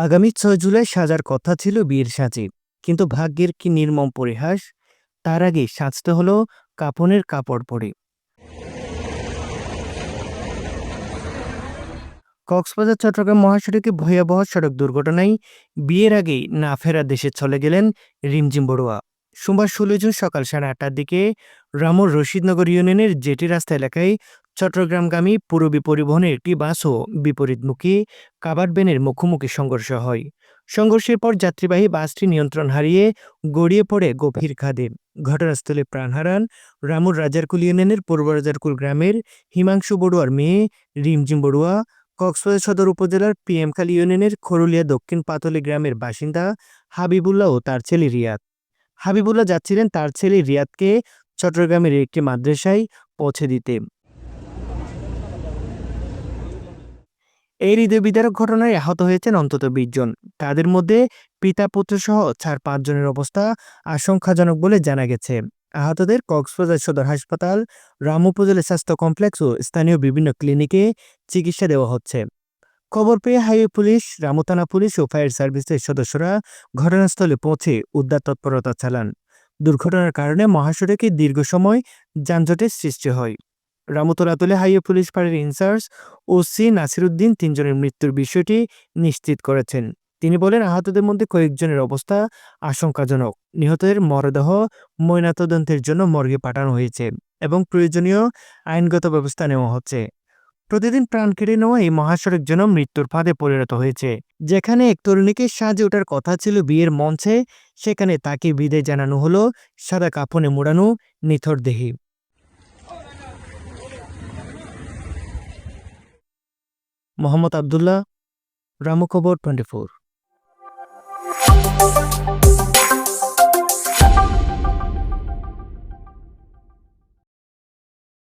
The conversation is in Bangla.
আগামী ৬ জুলাই সাজার কথা ছিল বিয়ের সাজে, কিন্তু ভাগ্যের কি নির্মম পরিহাস। তার আগে সাজতে হলো কাপনের কাপড় পরে। কক্সবাজার চট্টগ্রাম মহাসড়কে ভয়াবহ সড়ক দুর্ঘটনায় বিয়ের আগেই না ফেরা দেশে চলে গেলেন রিমঝিম বড়ুয়া। সোমবার ১৬ জুন সকাল ৮:৩০টার দিকে রামুর রশিদনগর ইউনিয়নের জেটি রাস্তা এলাকায় চট্টগ্রামগামী পূরবী পরিবহনের একটি বাস ও বিপরীতমুখী কাভার্ড ভ্যানের মুখোমুখি সংঘর্ষ হয়। সংঘর্ষের পর যাত্রীবাহী বাসটি নিয়ন্ত্রণ হারিয়ে গড়িয়ে পড়ে গভীর খাদে। ঘটনাস্থলে প্রাণ হারান রামুর রাজারকুল ইউনিয়নের পূর্ব রাজারকুল গ্রামের হিমাংশু বড়ুয়ার মেয়ে রিমঝিম বড়ুয়া। কক্সবাজার সদর উপজেলার পিএমখালী ইউনিয়নের খরুলিয়া দক্ষিণ পাতলি গ্রামের বাসিন্দা হাবিবুল্লাহ ও তার ছেলে রিয়াদ। হাবিবুল্লাহ যাচ্ছিলেন তার ছেলে রিয়াদকে চট্টগ্রামের একটি মাদ্রাসায় পৌঁছে দিতে। এই হৃদয় বিদারক ঘটনায় আহত হয়েছেন অন্তত ২০ জন। তাদের মধ্যে পিতা পুত্রসহ ৪-৫ জনের অবস্থা আশঙ্কাজনক বলে জানা গেছে। আহতদের কক্সবাজার সদর হাসপাতাল, রাম উপজেলা স্বাস্থ্য কমপ্লেক্স ও স্থানীয় বিভিন্ন ক্লিনিকে চিকিৎসা দেওয়া হচ্ছে। খবর পেয়ে হাইওয়ে পুলিশ, রামু থানা পুলিশ ও ফায়ার সার্ভিসের সদস্যরা ঘটনাস্থলে পৌঁছে উদ্ধার তৎপরতা চালান। দুর্ঘটনার কারণে মহাসড়কে দীর্ঘ সময় যানজটের সৃষ্টি হয়। রামুতলাতলে হাইওয়ে পুলিশ ফাঁড়ির ইনচার্জ ওসি নাসিরুদ্দিন ৩ জনের মৃত্যুর বিষয়টি নিশ্চিত করেছেন। তিনি বলেন, আহতদের মধ্যে কয়েকজনের অবস্থা আশঙ্কাজনক। নিহতের মরদেহ ময়নাতদন্তের জন্য মর্গে পাঠানো হয়েছে এবং প্রয়োজনীয় আইনগত ব্যবস্থা নেওয়া হচ্ছে। প্রতিদিন প্রাণ কেড়ে নেওয়া এই মহাসড়ক যেন মৃত্যুর ফাঁদে পরিণত হয়েছে। যেখানে এক তরুণীকে সাজে ওঠার কথা ছিল বিয়ের মঞ্চে, সেখানে তাকে বিদায় জানানো হলো সাদা কাফনে মোড়ানো নিথর দেহে। মোহাম্মদ আবদুল্লাহ, রামু খবর 24।